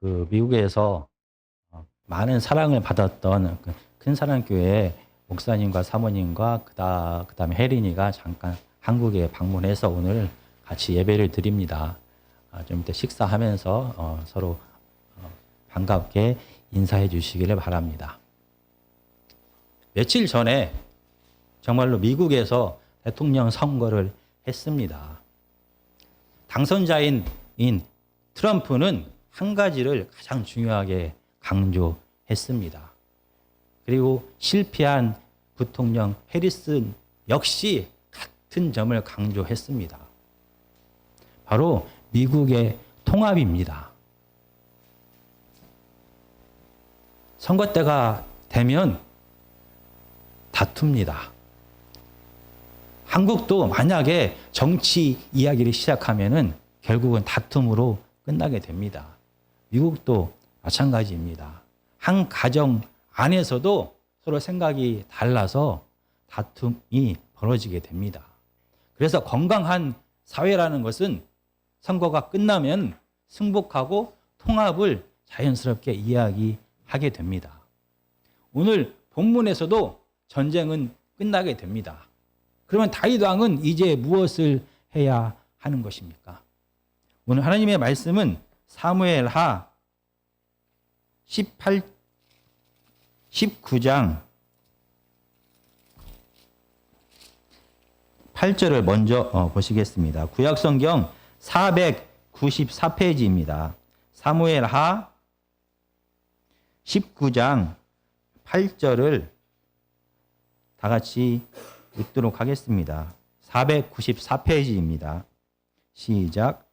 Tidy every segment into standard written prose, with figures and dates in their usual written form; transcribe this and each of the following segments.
그 미국에서 많은 사랑을 받았던 그 큰 사랑교회 목사님과 사모님과 그다음에 혜린이가 잠깐 한국에 방문해서 오늘 같이 예배를 드립니다. 좀 이따 식사하면서 서로 반갑게 인사해 주시기를 바랍니다. 며칠 전에 정말로 미국에서 대통령 선거를 했습니다. 당선자인 트럼프는 한 가지를 가장 중요하게 강조했습니다. 그리고 실패한 부통령 해리슨 역시 같은 점을 강조했습니다. 바로 미국의 통합입니다. 선거 때가 되면 다툽니다. 한국도 만약에 정치 이야기를 시작하면은 결국은 다툼으로 끝나게 됩니다. 미국도 마찬가지입니다. 한 가정 안에서도 서로 생각이 달라서 다툼이 벌어지게 됩니다. 그래서 건강한 사회라는 것은 선거가 끝나면 승복하고 통합을 자연스럽게 이야기하게 됩니다. 오늘 본문에서도 전쟁은 끝나게 됩니다. 그러면 다윗 왕은 이제 무엇을 해야 하는 것입니까? 오늘 하나님의 말씀은 사무엘하 19장 8절을 먼저 보시겠습니다. 구약성경 494페이지입니다. 사무엘하 19장 8절을 다 같이 읽도록 하겠습니다. 494페이지입니다. 시작.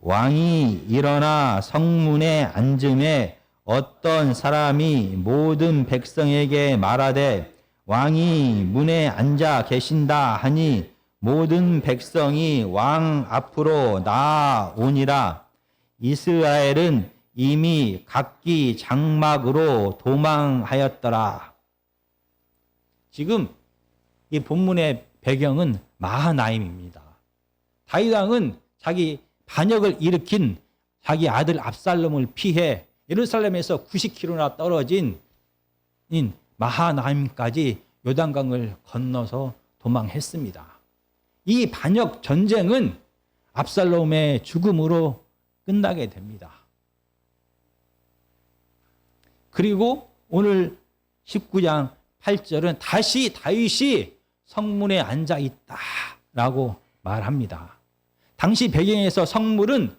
왕이 일어나 성문에 앉음에 어떤 사람이 모든 백성에게 말하되 왕이 문에 앉아 계신다 하니 모든 백성이 왕 앞으로 나아오니라. 이스라엘은 이미 각기 장막으로 도망하였더라. 지금 이 본문의 배경은 마하나임입니다. 다윗 왕은 자기 반역을 일으킨 자기 아들 압살롬을 피해 예루살렘에서 90km나 떨어진 마하나임까지 요단강을 건너서 도망했습니다. 이 반역 전쟁은 압살롬의 죽음으로 끝나게 됩니다. 그리고 오늘 19장 8절은 다시 다윗이 성문에 앉아 있다라고 말합니다. 당시 배경에서 성문은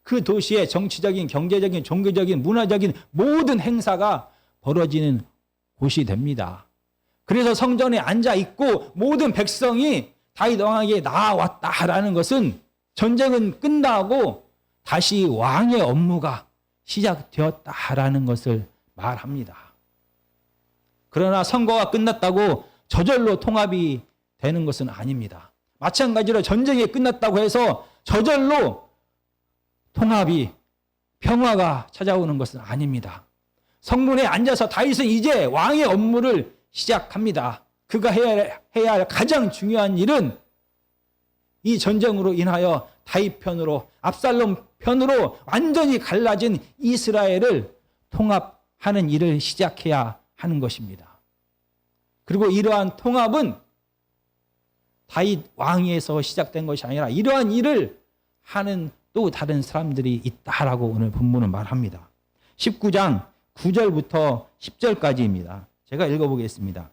그 도시의 정치적인, 경제적인, 종교적인, 문화적인 모든 행사가 벌어지는 곳이 됩니다. 그래서 성전에 앉아 있고 모든 백성이 다윗 왕에게 나아왔다라는 것은 전쟁은 끝나고 다시 왕의 업무가 시작되었다라는 것을 말합니다. 그러나 선거가 끝났다고 저절로 통합이 되는 것은 아닙니다. 마찬가지로 전쟁이 끝났다고 해서 저절로 통합이, 평화가 찾아오는 것은 아닙니다. 성문에 앉아서 다윗은 이제 왕의 업무를 시작합니다. 그가 해야 할 가장 중요한 일은 이 전쟁으로 인하여 다윗 편으로, 압살롬 편으로 완전히 갈라진 이스라엘을 통합하는 일을 시작해야 하는 것입니다. 그리고 이러한 통합은 다윗 왕위에서 시작된 것이 아니라 이러한 일을 하는 또 다른 사람들이 있다라고 오늘 본문은 말합니다. 19장 9절부터 10절까지입니다. 제가 읽어보겠습니다.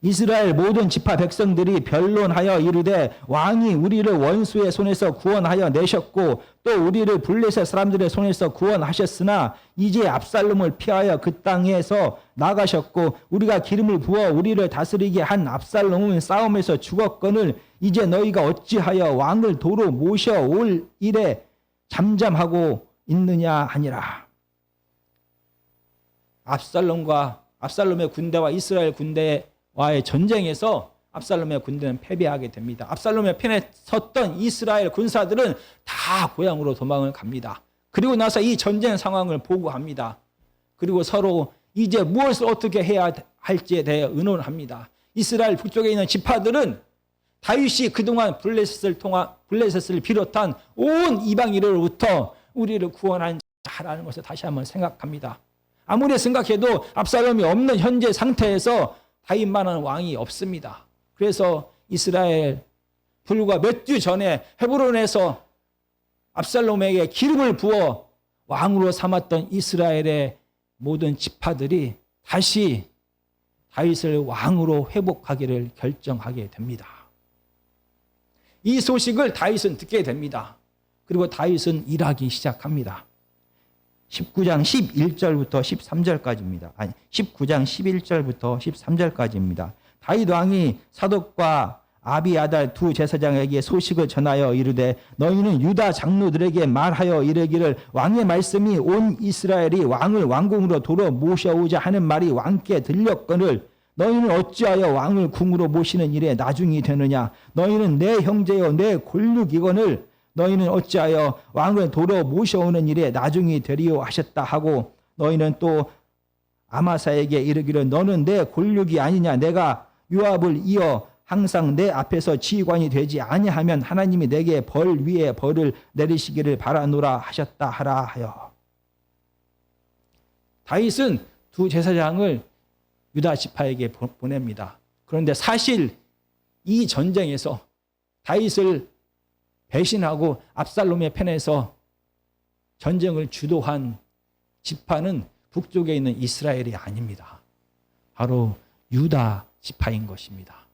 이스라엘 모든 지파 백성들이 변론하여 이르되 왕이 우리를 원수의 손에서 구원하여 내셨고 또 우리를 블레셋 사람들의 손에서 구원하셨으나 이제 압살롬을 피하여 그 땅에서 나가셨고 우리가 기름을 부어 우리를 다스리게 한 압살롬은 싸움에서 죽었거늘 이제 너희가 어찌하여 왕을 도로 모셔올 일에 잠잠하고 있느냐 하니라. 압살롬의 군대와 이스라엘 군대와의 전쟁에서 압살롬의 군대는 패배하게 됩니다. 압살롬의 편에 섰던 이스라엘 군사들은 다 고향으로 도망을 갑니다. 그리고 나서 이 전쟁 상황을 보고합니다. 그리고 서로 이제 무엇을 어떻게 해야 할지에 대해 의논합니다. 이스라엘 북쪽에 있는 지파들은 다윗이 그동안 블레셋을 비롯한 온 이방인으로부터 우리를 구원한 자라는 것을 다시 한번 생각합니다. 아무리 생각해도 압살롬이 없는 현재 상태에서 다윗만한 왕이 없습니다. 그래서 이스라엘 불과 몇 주 전에 헤브론에서 압살롬에게 기름을 부어 왕으로 삼았던 이스라엘의 모든 지파들이 다시 다윗을 왕으로 회복하기를 결정하게 됩니다. 이 소식을 다윗은 듣게 됩니다. 그리고 다윗은 일하기 시작합니다. 19장 11절부터 13절까지입니다. 아니, 19장 11절부터 13절까지입니다. 다윗 왕이 사독과 아비아달 두 제사장에게 소식을 전하여 이르되 너희는 유다 장로들에게 말하여 이르기를 왕의 말씀이 온 이스라엘이 왕을 왕궁으로 도로 모셔오자 하는 말이 왕께 들렸거늘 너희는 어찌하여 왕을 궁으로 모시는 일에 나중이 되느냐 너희는 내 형제여 내 골육이거늘 너희는 어찌하여 왕을 도로 모셔오는 일에 나중이 되리요 하셨다 하고 너희는 또 아마사에게 이르기를 너는 내 골육이 아니냐 내가 요압을 이어 항상 내 앞에서 지휘관이 되지 아니하면 하나님이 내게 벌 위에 벌을 내리시기를 바라노라 하셨다 하라 하여. 다윗은 두 제사장을 유다 지파에게 보냅니다. 그런데 사실 이 전쟁에서 다윗을 배신하고 압살롬의 편에서 전쟁을 주도한 지파는 북쪽에 있는 이스라엘이 아닙니다. 바로 유다 지파인 것입니다.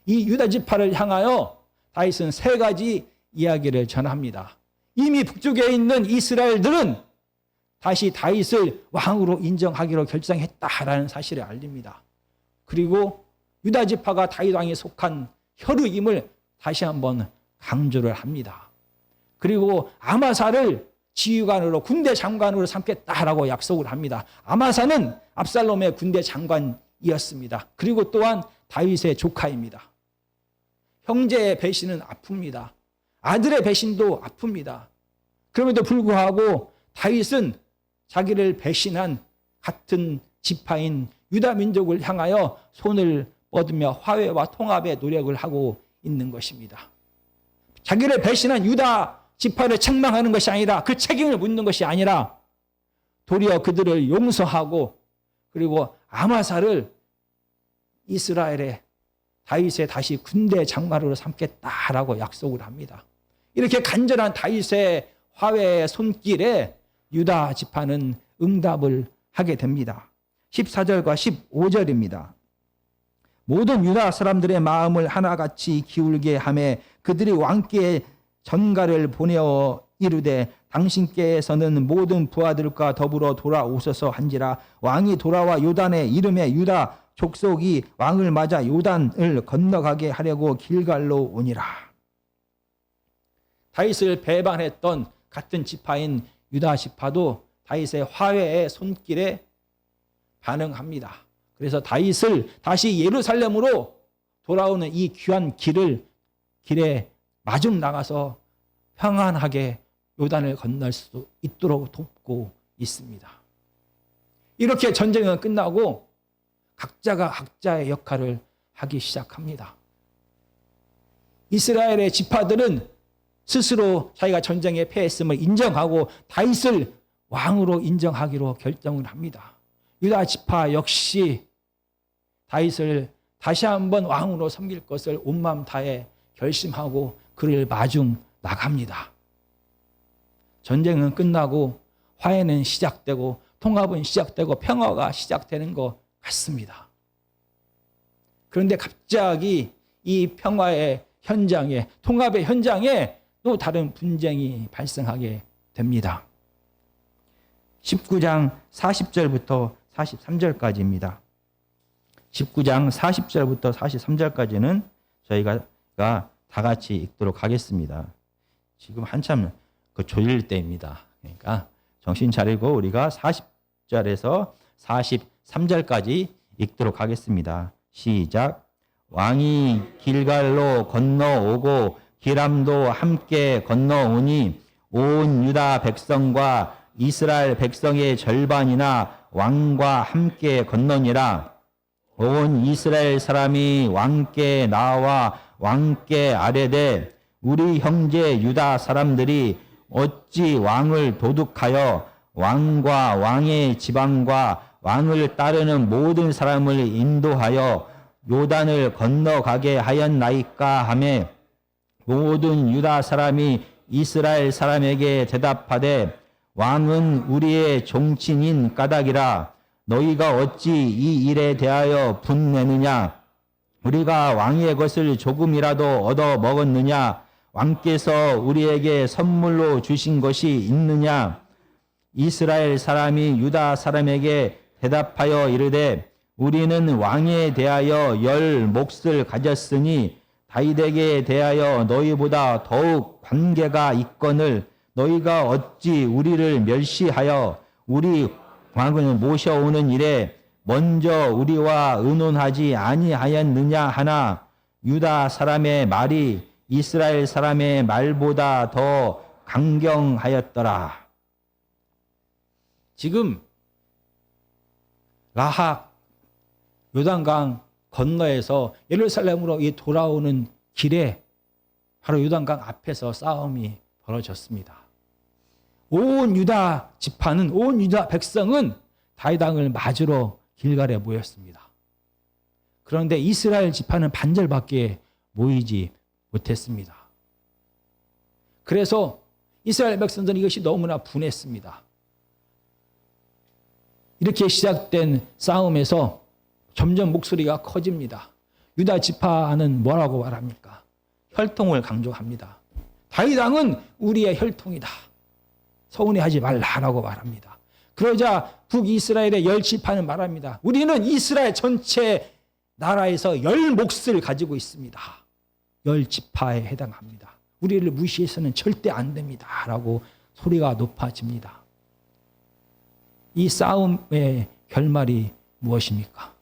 이 유다 지파를 향하여 다윗은 세 가지 이야기를 전합니다. 이미 북쪽에 있는 이스라엘들은 다시 다윗을 왕으로 인정하기로 결정했다라는 사실을 알립니다. 그리고 유다 지파가 다윗 왕에 속한 혈육임을 다시 한번 강조를 합니다. 그리고 아마사를 지휘관으로 군대 장관으로 삼겠다라고 약속을 합니다. 아마사는 압살롬의 군대 장관이었습니다. 그리고 또한 다윗의 조카입니다. 형제의 배신은 아픕니다. 아들의 배신도 아픕니다. 그럼에도 불구하고 다윗은 자기를 배신한 같은 지파인 유다 민족을 향하여 손을 뻗으며 화해와 통합의 노력을 하고 있는 것입니다. 자기를 배신한 유다 지파를 책망하는 것이 아니라 그 책임을 묻는 것이 아니라 도리어 그들을 용서하고 그리고 아마사를 이스라엘의 다윗의 다시 군대 장관으로 삼겠다라고 약속을 합니다. 이렇게 간절한 다윗의 화해의 손길에 유다 지파는 응답을 하게 됩니다. 14절과 15절입니다. 모든 유다 사람들의 마음을 하나같이 기울게 하매 그들이 왕께 전가를 보내어 이르되 당신께서는 모든 부하들과 더불어 돌아오소서 한지라 왕이 돌아와 요단의 이름에 유다 족속이 왕을 맞아 요단을 건너가게 하려고 길갈로 오니라. 다윗을 배반했던 같은 지파인 유다 지파도 다윗의 화해의 손길에 반응합니다. 그래서 다윗을 다시 예루살렘으로 돌아오는 이 귀한 길에 마중 나가서 평안하게 요단을 건널 수 있도록 돕고 있습니다. 이렇게 전쟁은 끝나고 각자가 각자의 역할을 하기 시작합니다. 이스라엘의 지파들은 스스로 자기가 전쟁에 패했음을 인정하고 다윗을 왕으로 인정하기로 결정을 합니다. 유다 지파 역시 다윗을 다시 한번 왕으로 섬길 것을 온 마음 다해 결심하고 그를 마중 나갑니다. 전쟁은 끝나고 화해는 시작되고 통합은 시작되고 평화가 시작되는 것 같습니다. 그런데 갑자기 이 평화의 현장에 통합의 현장에 또 다른 분쟁이 발생하게 됩니다. 19장 40절부터 43절까지입니다. 19장 40절부터 43절까지는 저희가 다 같이 읽도록 하겠습니다. 지금 한참 졸릴 때입니다. 그러니까 정신 차리고 우리가 40절에서 43절까지 읽도록 하겠습니다. 시작. 왕이 길갈로 건너오고 기람도 함께 건너오니 온 유다 백성과 이스라엘 백성의 절반이나 왕과 함께 건너니라. 온 이스라엘 사람이 왕께 나와 왕께 아뢰되 우리 형제 유다 사람들이 어찌 왕을 도둑하여 왕과 왕의 지방과 왕을 따르는 모든 사람을 인도하여 요단을 건너가게 하였나이까 하매 모든 유다 사람이 이스라엘 사람에게 대답하되 왕은 우리의 종친인 까닭이라 너희가 어찌 이 일에 대하여 분내느냐 우리가 왕의 것을 조금이라도 얻어 먹었느냐 왕께서 우리에게 선물로 주신 것이 있느냐 이스라엘 사람이 유다 사람에게 대답하여 이르되 우리는 왕에 대하여 10몫을 가졌으니 다윗에게 대하여 너희보다 더욱 관계가 있거늘 너희가 어찌 우리를 멸시하여 우리 왕을 모셔오는 일에 먼저 우리와 의논하지 아니하였느냐 하나 유다 사람의 말이 이스라엘 사람의 말보다 더 강경하였더라. 지금 라합 요단강 건너에서 예루살렘으로 돌아오는 길에 바로 요단강 앞에서 싸움이 벌어졌습니다. 온 유다 지파는 온 유다 백성은 다윗 왕을 맞으러 길갈에 모였습니다. 그런데 이스라엘 지파는 반절밖에 모이지 못했습니다. 그래서 이스라엘 백성들은 이것이 너무나 분했습니다. 이렇게 시작된 싸움에서 점점 목소리가 커집니다. 유다 지파는 뭐라고 말합니까? 혈통을 강조합니다. 다윗 왕은 우리의 혈통이다. 서운해하지 말라라고 말합니다. 그러자 북이스라엘의 10지파는 말합니다. 우리는 이스라엘 전체 나라에서 10몫을 가지고 있습니다. 10지파에 해당합니다. 우리를 무시해서는 절대 안 됩니다. 라고 소리가 높아집니다. 이 싸움의 결말이 무엇입니까?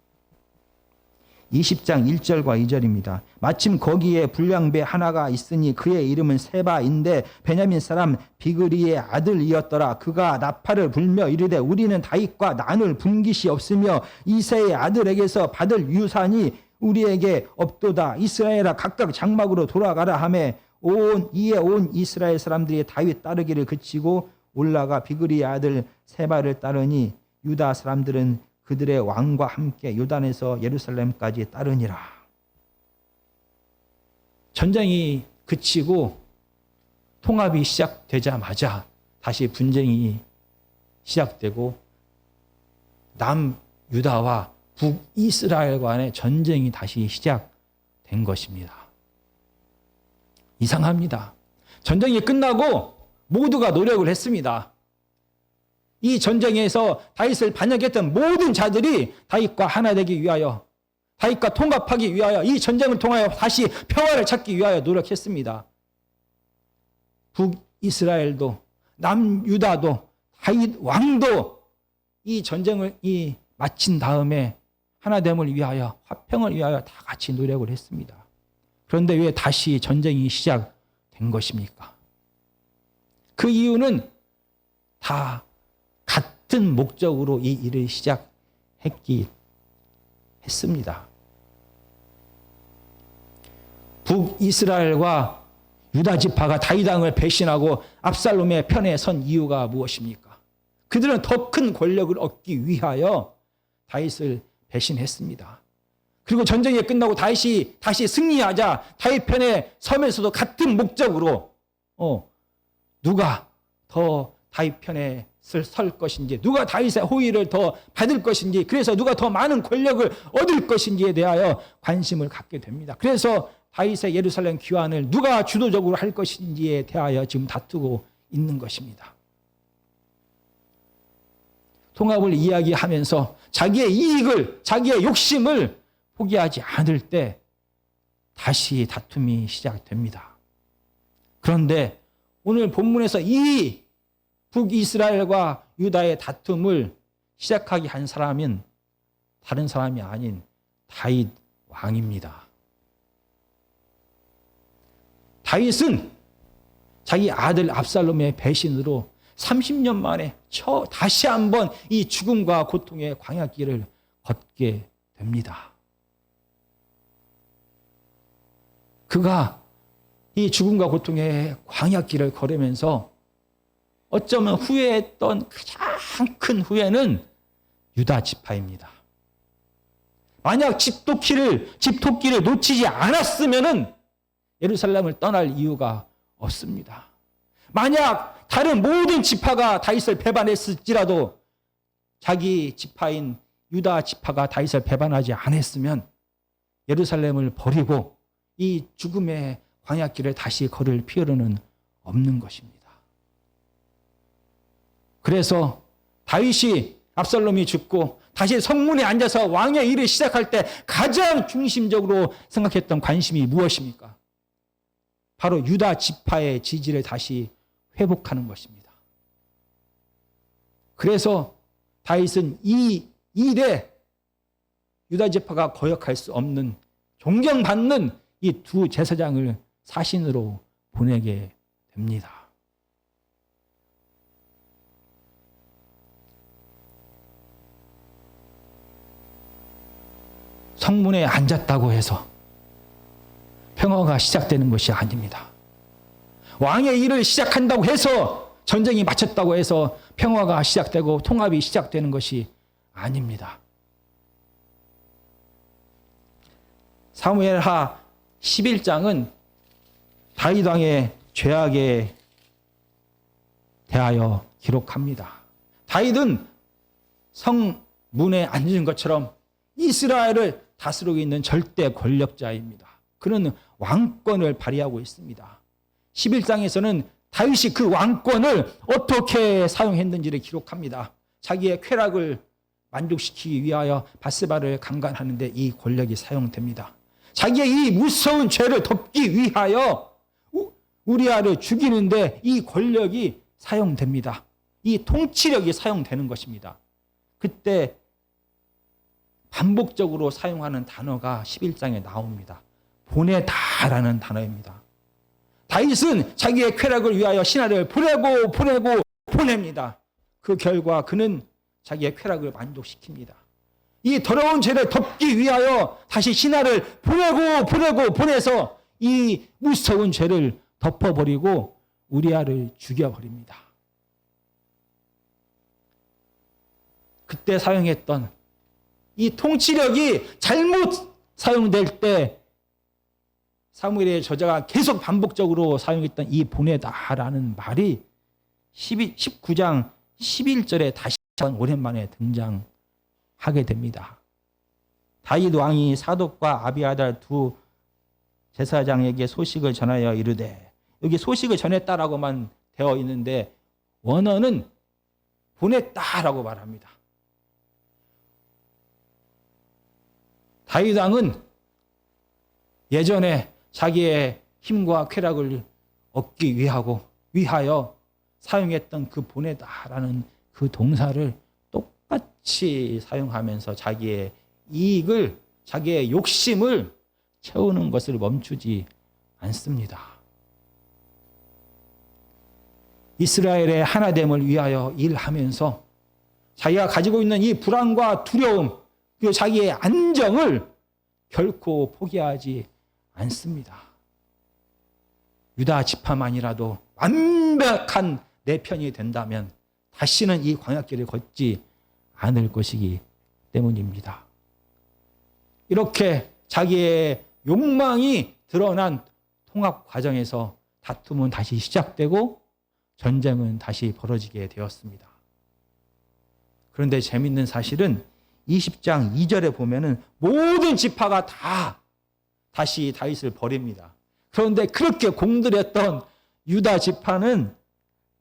20장 1절과 2절입니다. 마침 거기에 불량배 하나가 있으니 그의 이름은 세바인데 베냐민 사람 비그리의 아들이었더라. 그가 나팔을 불며 이르되 우리는 다윗과 나눌 분깃이 없으며 이새의 아들에게서 받을 유산이 우리에게 없도다. 이스라엘아 각각 장막으로 돌아가라 하매 온 이스라엘 사람들이 다윗 따르기를 그치고 올라가 비그리의 아들 세바를 따르니 유다 사람들은 그들의 왕과 함께 요단에서 예루살렘까지 따르니라. 전쟁이 그치고 통합이 시작되자마자 다시 분쟁이 시작되고 남유다와 북이스라엘 간의 전쟁이 다시 시작된 것입니다. 이상합니다. 전쟁이 끝나고 모두가 노력을 했습니다. 이 전쟁에서 다윗을 반역했던 모든 자들이 다윗과 하나 되기 위하여 다윗과 통합하기 위하여 이 전쟁을 통하여 다시 평화를 찾기 위하여 노력했습니다. 북이스라엘도 남유다도 다윗 왕도 이 전쟁을 마친 다음에 하나됨을 위하여 화평을 위하여 다 같이 노력을 했습니다. 그런데 왜 다시 전쟁이 시작된 것입니까? 그 이유는 다 같은 목적으로 이 일을 했습니다. 북이스라엘과 유다 지파가 다윗 왕을 배신하고 압살롬의 편에 선 이유가 무엇입니까? 그들은 더 큰 권력을 얻기 위하여 다윗을 배신했습니다. 그리고 전쟁이 끝나고 다윗이 다시 승리하자 다윗 편에 서면서도 같은 목적으로 누가 더 다윗 편에 설 것인지, 누가 다윗의 호의를 더 받을 것인지, 그래서 누가 더 많은 권력을 얻을 것인지에 대하여 관심을 갖게 됩니다. 그래서 다윗의 예루살렘 귀환을 누가 주도적으로 할 것인지에 대하여 지금 다투고 있는 것입니다. 통합을 이야기하면서 자기의 이익을, 자기의 욕심을 포기하지 않을 때 다시 다툼이 시작됩니다. 그런데 오늘 본문에서 이 북이스라엘과 유다의 다툼을 시작하게 한 사람은 다른 사람이 아닌 다윗 왕입니다. 다윗은 자기 아들 압살롬의 배신으로 30년 만에 다시 한번 이 죽음과 고통의 광야길을 걷게 됩니다. 그가 이 죽음과 고통의 광야길을 걸으면서 어쩌면 후회했던 가장 큰 후회는 유다 지파입니다. 만약 집토끼를 놓치지 않았으면은 예루살렘을 떠날 이유가 없습니다. 만약 다른 모든 지파가 다윗을 배반했을지라도 자기 지파인 유다 지파가 다윗을 배반하지 않았으면 예루살렘을 버리고 이 죽음의 광야길을 다시 걸을 필요는 없는 것입니다. 그래서 다윗이 압살롬이 죽고 다시 성문에 앉아서 왕의 일을 시작할 때 가장 중심적으로 생각했던 관심이 무엇입니까? 바로 유다 지파의 지지를 다시 회복하는 것입니다. 그래서 다윗은 이 일에 유다 지파가 거역할 수 없는 존경받는 이 두 제사장을 사신으로 보내게 됩니다. 성문에 앉았다고 해서 평화가 시작되는 것이 아닙니다. 왕의 일을 시작한다고 해서 전쟁이 마쳤다고 해서 평화가 시작되고 통합이 시작되는 것이 아닙니다. 사무엘하 11장은 다윗 왕의 죄악에 대하여 기록합니다. 다윗은 성문에 앉은 것처럼 이스라엘을 다스리고 있는 절대 권력자입니다. 그는 왕권을 발휘하고 있습니다. 11장에서는 다윗이 그 왕권을 어떻게 사용했는지를 기록합니다. 자기의 쾌락을 만족시키기 위하여 밧세바를 강간하는데 이 권력이 사용됩니다. 자기의 이 무서운 죄를 덮기 위하여 우리아를 죽이는데 이 권력이 사용됩니다. 이 통치력이 사용되는 것입니다. 그때 반복적으로 사용하는 단어가 11장에 나옵니다. 보내다라는 단어입니다. 다윗은 자기의 쾌락을 위하여 신하를 보냅니다. 그 결과 그는 자기의 쾌락을 만족시킵니다. 이 더러운 죄를 덮기 위하여 다시 신하를 보내서 이 무서운 죄를 덮어버리고 우리아를 죽여버립니다. 그때 사용했던 이 통치력이 잘못 사용될 때 사무엘의 저자가 계속 반복적으로 사용했던 이 보내다라는 말이 19장 11절에 다시 오랜만에 등장하게 됩니다. 다윗 왕이 사독과 아비아달 두 제사장에게 소식을 전하여 이르되, 여기 소식을 전했다라고만 되어 있는데 원어는 보냈다라고 말합니다. 다윗 왕은 예전에 자기의 힘과 쾌락을 얻기 위하여 사용했던 그 보내다라는 그 동사를 똑같이 사용하면서 자기의 이익을, 자기의 욕심을 채우는 것을 멈추지 않습니다. 이스라엘의 하나됨을 위하여 일하면서 자기가 가지고 있는 이 불안과 두려움, 그리고 자기의 안정을 결코 포기하지 않습니다. 유다 지파만이라도 완벽한 내 편이 된다면 다시는 이 광야길을 걷지 않을 것이기 때문입니다. 이렇게 자기의 욕망이 드러난 통합 과정에서 다툼은 다시 시작되고 전쟁은 다시 벌어지게 되었습니다. 그런데 재밌는 사실은 20장 2절에 보면은 모든 지파가 다 다시 다윗을 버립니다. 그런데 그렇게 공들였던 유다 지파는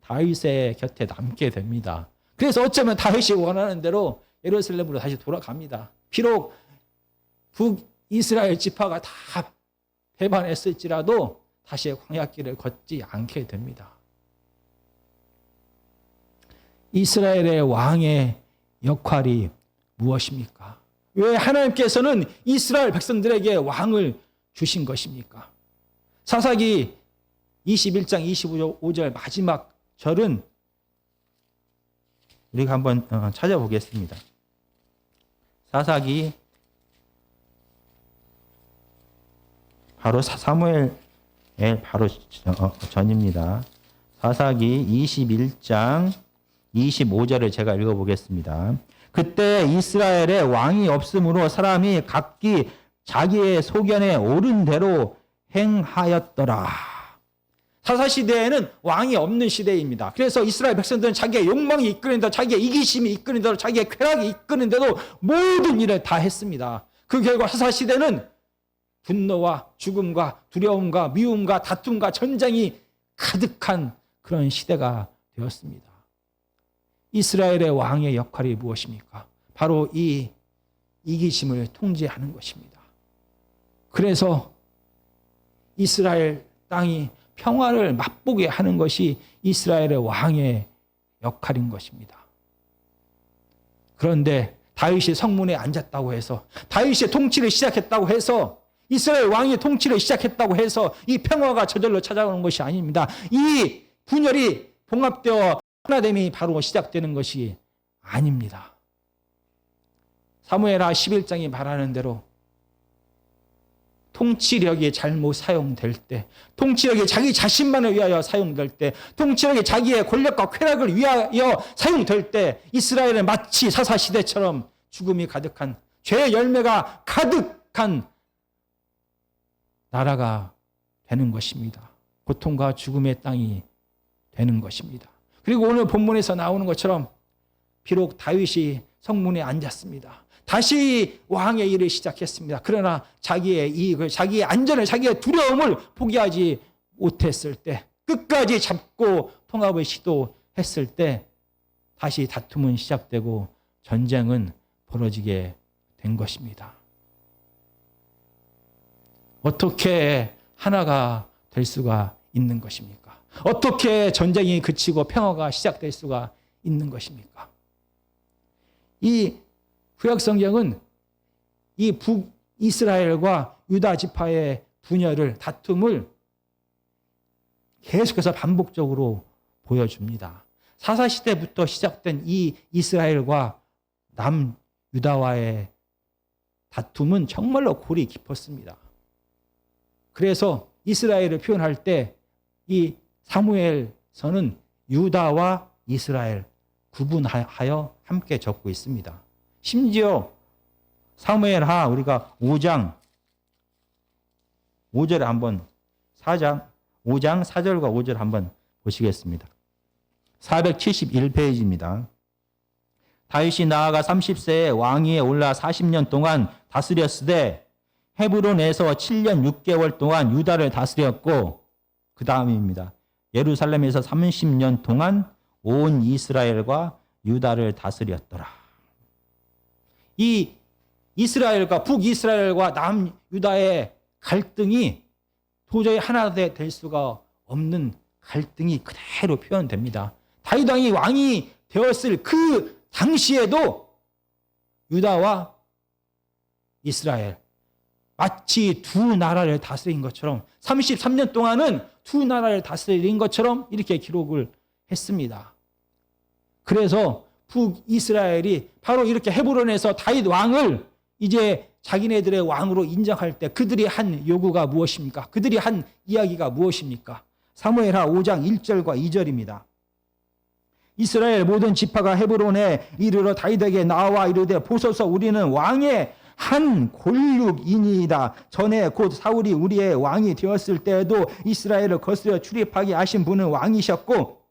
다윗의 곁에 남게 됩니다. 그래서 어쩌면 다윗이 원하는 대로 예루살렘으로 다시 돌아갑니다. 비록 북이스라엘 지파가 다 배반했을지라도 다시 광야길을 걷지 않게 됩니다. 이스라엘의 왕의 역할이 무엇입니까? 왜 하나님께서는 이스라엘 백성들에게 왕을 주신 것입니까? 사사기 21장 25절 마지막 절은 우리가 한번 찾아보겠습니다. 사사기 바로 사무엘 바로 전입니다. 사사기 21장 25절을 제가 읽어보겠습니다. 그때 이스라엘에 왕이 없으므로 사람이 각기 자기의 소견에 옳은 대로 행하였더라. 사사시대에는 왕이 없는 시대입니다. 그래서 이스라엘 백성들은 자기의 욕망이 이끄는 대로, 자기의 이기심이 이끄는 대로, 자기의 쾌락이 이끄는 대로 모든 일을 다 했습니다. 그 결과 사사시대는 분노와 죽음과 두려움과 미움과 다툼과 전쟁이 가득한 그런 시대가 되었습니다. 이스라엘의 왕의 역할이 무엇입니까? 바로 이 이기심을 통제하는 것입니다. 그래서 이스라엘 땅이 평화를 맛보게 하는 것이 이스라엘의 왕의 역할인 것입니다. 그런데 다윗이 성문에 앉았다고 해서, 다윗이 통치를 시작했다고 해서, 이스라엘 왕이 통치를 시작했다고 해서 이 평화가 저절로 찾아오는 것이 아닙니다. 이 분열이 봉합되어 하나됨이 바로 시작되는 것이 아닙니다. 사무엘하 11장이 말하는 대로 통치력이 잘못 사용될 때, 통치력이 자기 자신만을 위하여 사용될 때, 통치력이 자기의 권력과 쾌락을 위하여 사용될 때 이스라엘은 마치 사사시대처럼 죽음이 가득한, 죄의 열매가 가득한 나라가 되는 것입니다. 고통과 죽음의 땅이 되는 것입니다. 그리고 오늘 본문에서 나오는 것처럼 비록 다윗이 성문에 앉았습니다. 다시 왕의 일을 시작했습니다. 그러나 자기의 이익을, 자기의 안전을, 자기의 두려움을 포기하지 못했을 때, 끝까지 잡고 통합을 시도했을 때 다시 다툼은 시작되고 전쟁은 벌어지게 된 것입니다. 어떻게 하나가 될 수가 있는 것입니까? 어떻게 전쟁이 그치고 평화가 시작될 수가 있는 것입니까? 이 구약성경은 이 북이스라엘과 유다 지파의 분열을, 다툼을 계속해서 반복적으로 보여줍니다. 사사시대부터 시작된 이 이스라엘과 남유다와의 다툼은 정말로 골이 깊었습니다. 그래서 이스라엘을 표현할 때 이 사무엘서는 유다와 이스라엘 구분하여 함께 적고 있습니다. 심지어 사무엘하 우리가 5장 5절에 한번 5장 4절과 5절 한번 보시겠습니다. 471페이지입니다. 다윗이 나아가 30세에 왕위에 올라 40년 동안 다스렸으되 헤브론에서 7년 6개월 동안 유다를 다스렸고, 그 다음입니다. 예루살렘에서 30년 동안 온 이스라엘과 유다를 다스렸더라. 이 이스라엘과 북이스라엘과 남유다의 갈등이 도저히 하나 될 수가 없는 갈등이 그대로 표현됩니다. 다윗 왕이 왕이 되었을 그 당시에도 유다와 이스라엘 마치 두 나라를 다스린 것처럼, 33년 동안은 두 나라를 다스린 것처럼 이렇게 기록을 했습니다. 그래서 북이스라엘이 바로 이렇게 헤브론에서 다윗 왕을 이제 자기네들의 왕으로 인정할 때 그들이 한 요구가 무엇입니까? 그들이 한 이야기가 무엇입니까? 사무엘하 5장 1절과 2절입니다. 이스라엘 모든 지파가 헤브론에 이르러 다윗에게 나와 이르되 보소서 우리는 왕의 한 골육이니이다. 전에 곧 사울이 우리의 왕이 되었을 때에도 이스라엘을 거스려 출입하게 하신 분은 왕이셨고,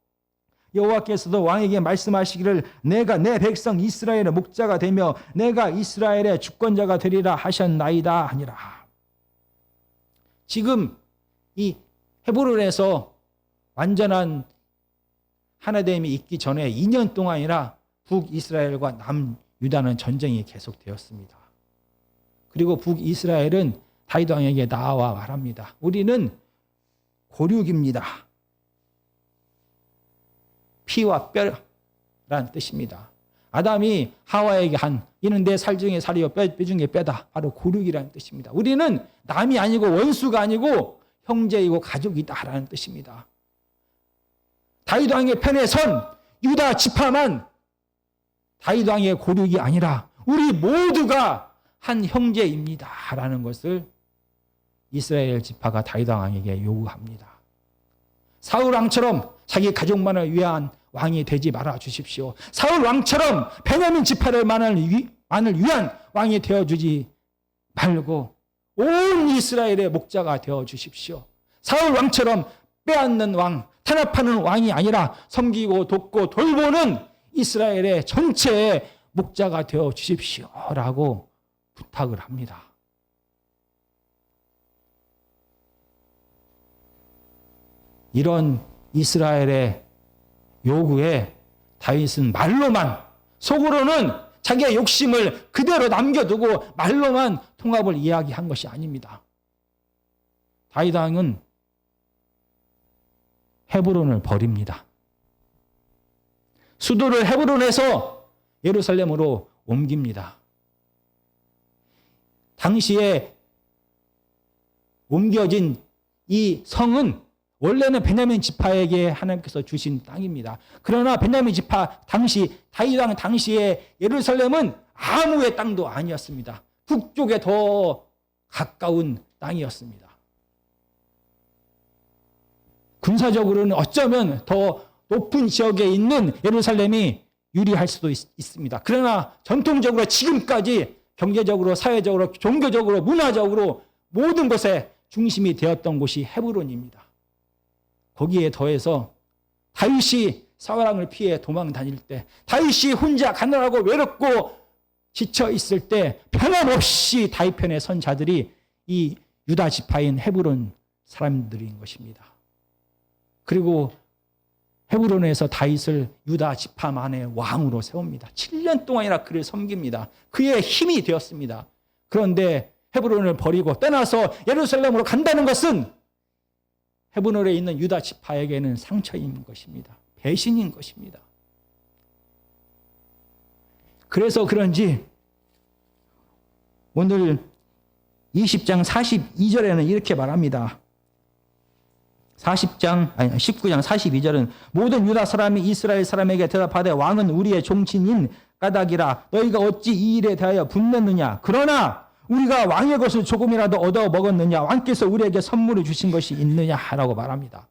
여호와께서도 왕에게 말씀하시기를 내가 내 백성 이스라엘의 목자가 되며 내가 이스라엘의 주권자가 되리라 하셨나이다 하니라. 지금 이 헤브론에서 완전한 하나됨이 있기 전에 2년 동안이나 북이스라엘과 남유다는 전쟁이 계속되었습니다. 그리고 북이스라엘은 다윗 왕에게 나와 말합니다. 우리는 고륙입니다. 피와 뼈란 뜻입니다. 아담이 하와에게 한 이는 내 살 중에 살이요 뼈 중에 뼈다. 바로 고륙이라는 뜻입니다. 우리는 남이 아니고 원수가 아니고 형제이고 가족이다라는 뜻입니다. 다윗 왕의 편에 선 유다 지파만 다윗 왕의 고륙이 아니라 우리 모두가 한 형제입니다라는 것을 이스라엘 지파가 다윗 왕에게 요구합니다. 사울 왕처럼 자기 가족만을 위한 왕이 되지 말아 주십시오. 사울 왕처럼 베냐민 지파들만을 위한 왕이 되어주지 말고 온 이스라엘의 목자가 되어주십시오. 사울 왕처럼 빼앗는 왕, 탄압하는 왕이 아니라 섬기고 돕고 돌보는 이스라엘의 전체의 목자가 되어주십시오 라고 부탁을 합니다. 이런 이스라엘의 요구에 다윗은 말로만, 속으로는 자기의 욕심을 그대로 남겨두고 말로만 통합을 이야기한 것이 아닙니다. 다윗 왕은 헤브론을 버립니다. 수도를 헤브론에서 예루살렘으로 옮깁니다. 당시에 옮겨진 이 성은 원래는 베냐민 지파에게 하나님께서 주신 땅입니다. 그러나 베냐민 지파 당시 다윗 왕 당시에 예루살렘은 아무의 땅도 아니었습니다. 북쪽에 더 가까운 땅이었습니다. 군사적으로는 어쩌면 더 높은 지역에 있는 예루살렘이 유리할 수도 있습니다. 그러나 전통적으로 지금까지 경제적으로, 사회적으로, 종교적으로, 문화적으로 모든 것의 중심이 되었던 곳이 헤브론입니다. 거기에 더해서 다윗이 사울왕을 피해 도망 다닐 때, 다윗이 혼자 가난하고 외롭고 지쳐 있을 때 변함없이 다윗 편에 선 자들이 이 유다 지파인 헤브론 사람들인 것입니다. 그리고 헤브론에서 다윗을 유다 지파만의 왕으로 세웁니다. 7년 동안이나 그를 섬깁니다. 그의 힘이 되었습니다. 그런데 헤브론을 버리고 떠나서 예루살렘으로 간다는 것은 헤브론에 있는 유다 지파에게는 상처인 것입니다. 배신인 것입니다. 그래서 그런지 오늘 20장 42절에는 이렇게 말합니다. 19장 42절은 모든 유다 사람이 이스라엘 사람에게 대답하되 왕은 우리의 종친인 까닭이라 너희가 어찌 이 일에 대하여 분냈느냐. 그러나 우리가 왕의 것을 조금이라도 얻어 먹었느냐. 왕께서 우리에게 선물을 주신 것이 있느냐 라고 말합니다.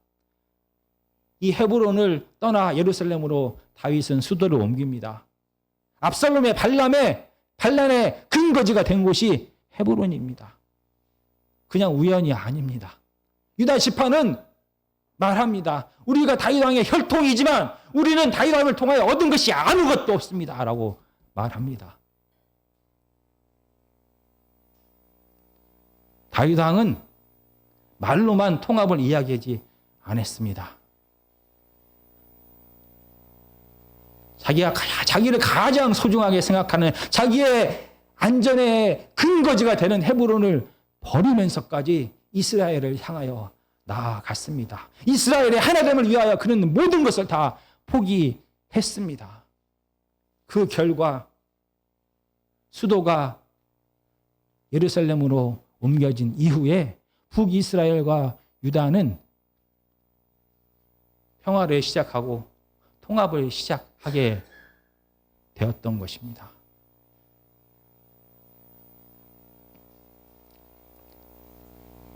이 헤브론을 떠나 예루살렘으로 다윗은 수도를 옮깁니다. 압살롬의 반란의 근거지가 된 곳이 헤브론입니다. 그냥 우연이 아닙니다. 유다 지파는 말합니다. 우리가 다윗 왕의 혈통이지만 우리는 다윗 왕을 통하여 얻은 것이 아무것도 없습니다 라고 말합니다. 다윗 왕은 말로만 통합을 이야기하지 않았습니다. 자기를 가장 소중하게 생각하는 자기의 안전의 근거지가 되는 헤브론을 버리면서까지 이스라엘을 향하여 나아갔습니다. 이스라엘의 하나됨을 위하여 그는 모든 것을 다 포기했습니다. 그 결과 수도가 예루살렘으로 옮겨진 이후에 북이스라엘과 유다는 평화를 시작하고 통합을 시작하게 되었던 것입니다.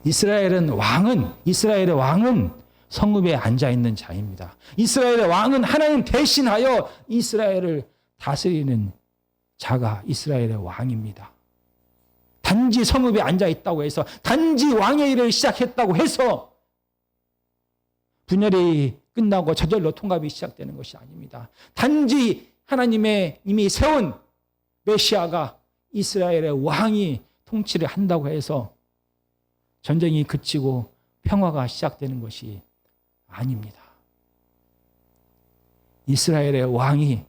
이스라엘의 왕은 성읍에 앉아있는 자입니다. 이스라엘의 왕은 하나님 대신하여 이스라엘을 다스리는 자가 이스라엘의 왕입니다. 단지 성읍에 앉아있다고 해서, 단지 왕의 일을 시작했다고 해서 분열이 끝나고 저절로 통합이 시작되는 것이 아닙니다. 단지 하나님의 이미 세운 메시아가 이스라엘의 왕이 통치를 한다고 해서 전쟁이 그치고 평화가 시작되는 것이 아닙니다. 이스라엘의 왕이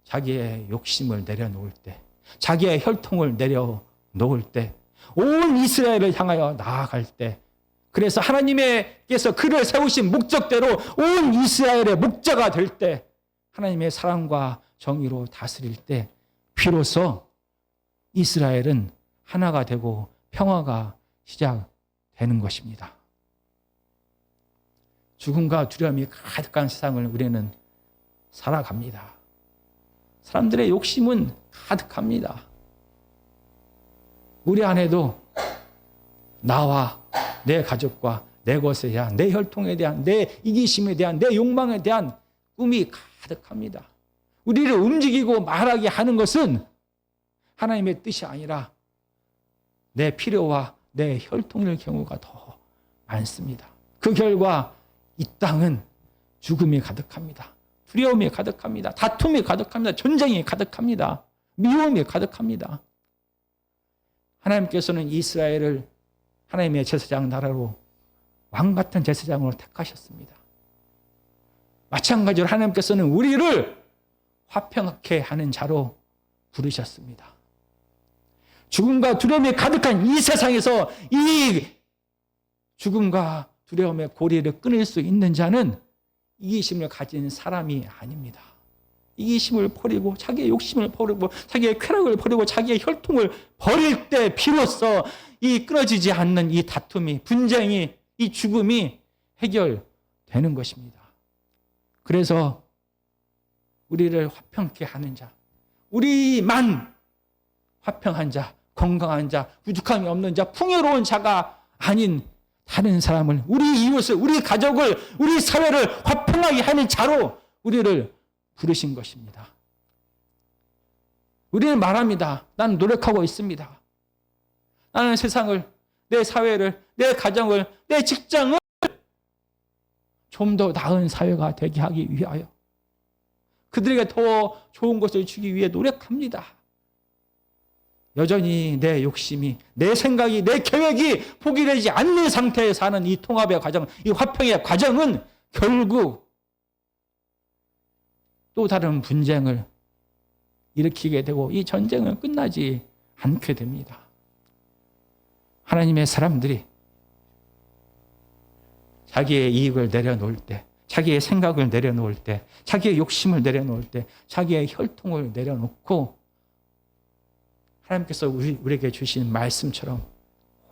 자기의 욕심을 내려놓을 때, 자기의 혈통을 내려놓을 때, 온 이스라엘을 향하여 나아갈 때, 그래서 하나님께서 그를 세우신 목적대로 온 이스라엘의 목자가 될 때, 하나님의 사랑과 정의로 다스릴 때 비로소 이스라엘은 하나가 되고 평화가 시작되는 것입니다. 죽음과 두려움이 가득한 세상을 우리는 살아갑니다. 사람들의 욕심은 가득합니다. 우리 안에도 나와 내 가족과 내 것에 대한, 내 혈통에 대한, 내 이기심에 대한, 내 욕망에 대한 꿈이 가득합니다. 우리를 움직이고 말하게 하는 것은 하나님의 뜻이 아니라 내 필요와 내 혈통일 경우가 더 많습니다. 그 결과 이 땅은 죽음이 가득합니다. 두려움이 가득합니다. 다툼이 가득합니다. 전쟁이 가득합니다. 미움이 가득합니다. 하나님께서는 이스라엘을 하나님의 제사장 나라로 왕 같은 제사장으로 택하셨습니다. 마찬가지로 하나님께서는 우리를 화평케 하는 자로 부르셨습니다. 죽음과 두려움이 가득한 이 세상에서 이 죽음과 두려움의 고리를 끊을 수 있는 자는 이기심을 가진 사람이 아닙니다. 이기심을 버리고 자기의 욕심을 버리고 자기의 쾌락을 버리고 자기의 혈통을 버릴 때 비로소 이 끊어지지 않는 이 다툼이, 분쟁이, 이 죽음이 해결되는 것입니다. 그래서 우리를 화평케 하는 자, 우리만 화평한 자, 건강한 자, 부족함이 없는 자, 풍요로운 자가 아닌 다른 사람을, 우리 이웃을, 우리 가족을, 우리 사회를 화평하게 하는 자로 우리를 부르신 것입니다. 우리는 말합니다. 나는 노력하고 있습니다. 나는 세상을, 내 사회를, 내 가정을, 내 직장을 좀 더 나은 사회가 되게 하기 위하여 그들에게 더 좋은 것을 주기 위해 노력합니다. 여전히 내 욕심이, 내 생각이, 내 계획이 포기되지 않는 상태에 사는 이 통합의 과정, 이 화평의 과정은 결국 또 다른 분쟁을 일으키게 되고 이 전쟁은 끝나지 않게 됩니다. 하나님의 사람들이 자기의 이익을 내려놓을 때, 자기의 생각을 내려놓을 때, 자기의 욕심을 내려놓을 때, 자기의 혈통을 내려놓고 하나님께서 우리에게 주신 말씀처럼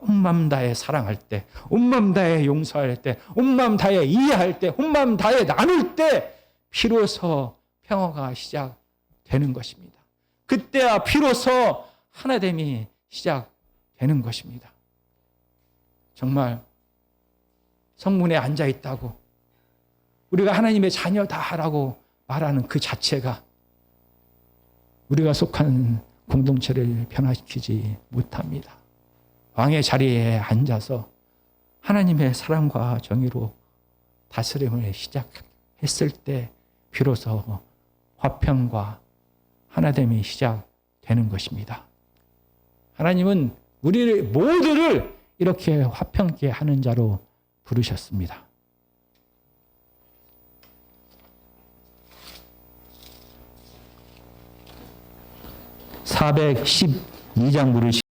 온 마음 다해 사랑할 때, 온 마음 다해 용서할 때, 온 마음 다해 이해할 때, 온 마음 다해 나눌 때 비로소 평화가 시작되는 것입니다. 그때야 비로소 하나됨이 시작되는 것입니다. 정말 성문에 앉아 있다고 우리가 하나님의 자녀다라고 말하는 그 자체가 우리가 속한 공동체를 변화시키지 못합니다. 왕의 자리에 앉아서 하나님의 사랑과 정의로 다스림을 시작했을 때 비로소 화평과 하나됨이 시작되는 것입니다. 하나님은 우리 모두를 이렇게 화평케 하는 자로 부르셨습니다. 412장 부르시